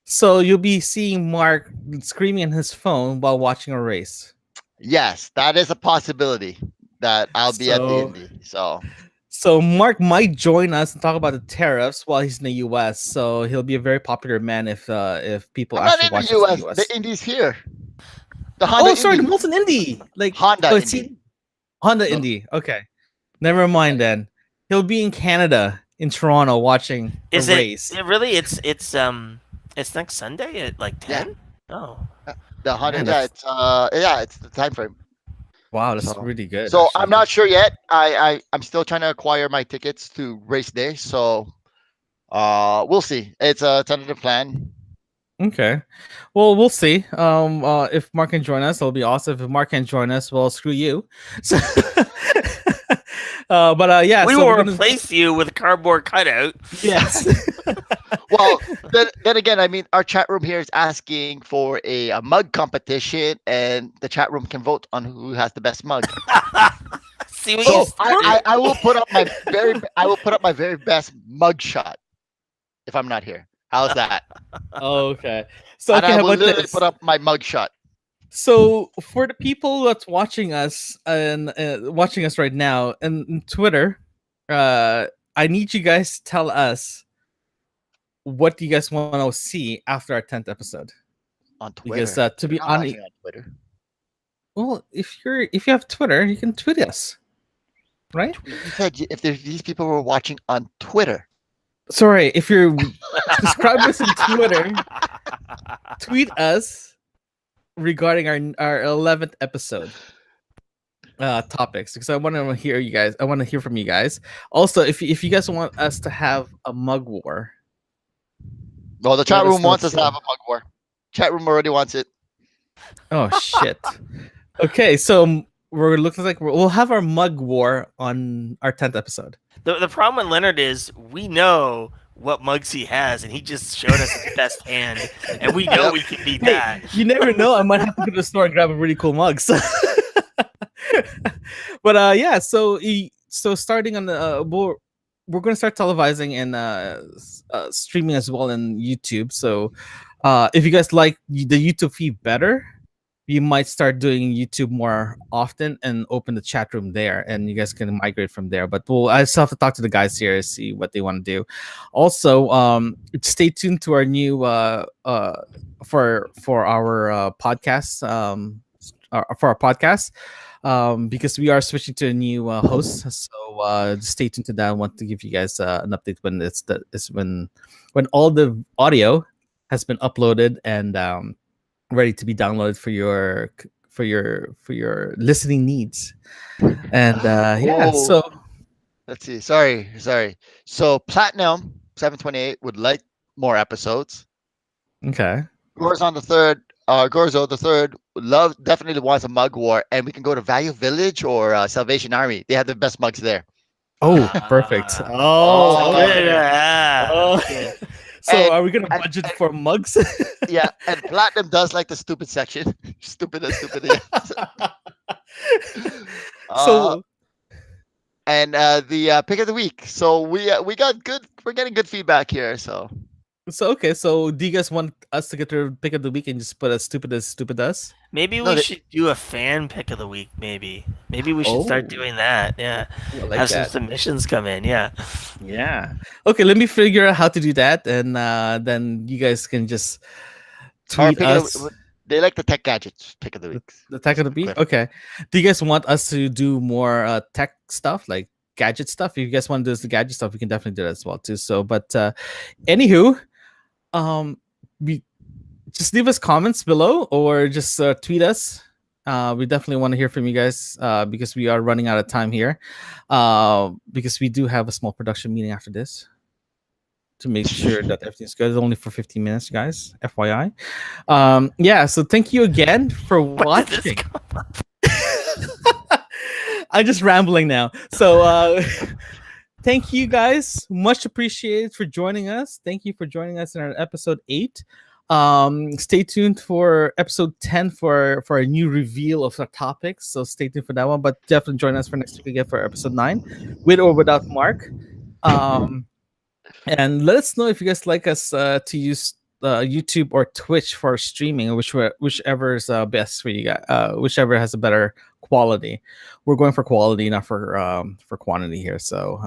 So you'll be seeing Mark screaming on his phone while watching a race. Yes, that is a possibility that I'll be at the So- indie. So So Mark might join us and talk about the tariffs while he's in the U.S. So he'll be a very popular man if people I'm not actually in the watch us in the U.S. The U.S. Indies here. The Oh, Honda sorry, the Indy. Molten Indy, like Honda oh, Indy. Honda No, Indy. Okay, never mind then. He'll be in Canada, in Toronto, watching a Is race. it really? It's next Sunday at like yeah, 10. Oh, the Honda. Man, Yeah, that's it's the time frame. wow, that's So, really good, so I'm actually. not sure yet. I'm still trying to acquire my tickets to race day. So, we'll see. It's a tentative plan. Okay. Well, we'll see. If Mark can join us, it'll be awesome. If Mark can join us, well, screw you. So, yeah. we So will we're gonna replace you with a cardboard cutout. yes. Well, then again, I mean, our chat room here is asking for a mug competition, and the chat room can vote on who has the best mug. See what you So started. I will put up my very best mug shot if I'm not here. How's that? Okay. So And okay, I how will about literally this? put up my mug shot. So for the people that's watching us and watching us right now and Twitter, I need you guys to tell us what do you guys want to see after our 10th episode. On Because Twitter. to We're be not honest, watching on Twitter. well, if you have Twitter, you can tweet us, right? You said if these people were watching on Twitter. Sorry, if you're subscribers on Twitter, tweet us regarding our 11th episode topics, because I want to hear you guys. I want to hear from you guys. Also, if you guys want us to have a mug war, Well, the let chat us room know wants us to too. have a mug war. Chat room already wants it. Oh shit. Okay, so we're looking like we'll have our mug war on our 10th episode. The problem with Leonard is we know what mugs he has, and he just showed us his best hand, and we know Yep. we can beat Hey, that. you never know. I might have to go to the store and grab a really cool mug. So. But yeah, so starting on the we're going to start televising and streaming as well in YouTube. So if you guys like the YouTube feed better, you might start doing YouTube more often and open the chat room there, and you guys can migrate from there. But I still have to talk to the guys here to see what they want to do. Also, stay tuned to our new for our podcast for our podcast. Because we are switching to a new host, so stay tuned to that. I want to give you guys an update when when all the audio has been uploaded and ready to be downloaded for your listening needs. And yeah, Oh, so let's see. Sorry. So Platinum 728 would like more episodes. okay. Gorzon the third, Gorzo the third, definitely wants a mug war, and we can go to Value Village or Salvation Army. They have the best mugs there. Oh, perfect. Oh, Okay. Yeah. Oh. So And- are we gonna and- budget for mugs? Yeah, and Platinum does like the stupid section. Stupid. So And the pick of the week. So we got good. We're getting good feedback here. So okay, so do you guys want us to get to pick of the week and just put as stupid as Maybe No, we they- should do a fan pick of the week. Maybe we should start Oh. doing that. Yeah, I like have that. some submissions come in. Yeah. Yeah. Okay, let me figure out how to do that, and then you guys can just our tweet pick of us they like the tech gadgets pick of the week. the tech of the week. Clip. Okay. Do you guys want us to do more tech stuff, like gadget stuff? If you guys want to do the gadget stuff, we can definitely do that as well too. So, but anywho, we just leave us comments below or just tweet us. We definitely want to hear from you guys because we are running out of time here. Because we do have a small production meeting after this to make sure that everything's good. It's only for 15 minutes, guys. FYI. Yeah. So thank you again for When did this watching. I'm just rambling now. So thank you guys. Much appreciated for joining us. Thank you for joining us in our episode 8. Stay tuned for episode 10 for a new reveal of our topics. So stay tuned for that one. But definitely join us for next week again for episode 9, with or without Mark. And let us know if you guys like us to use YouTube or Twitch for streaming, whichever is best for you guys. Whichever has a better quality. We're going for quality, not for quantity here. So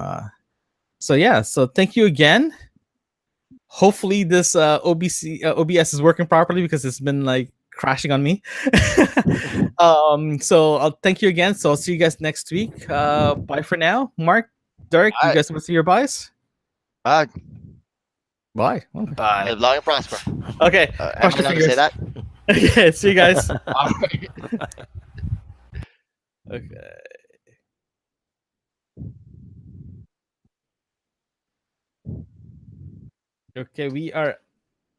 yeah. So thank you again. Hopefully this OBS is working properly because it's been like crashing on me. So I'll thank you again. So I'll see you guys next week. Bye for now. Mark, Derek, All you right. guys want to see your buys? Uh, Bye. Bye. live long and prosper. Okay. Am I Cross your allowed to say fingers. that? Okay. See you guys. All right. Okay. Okay, we are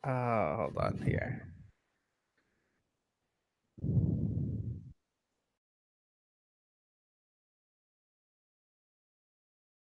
hold on here.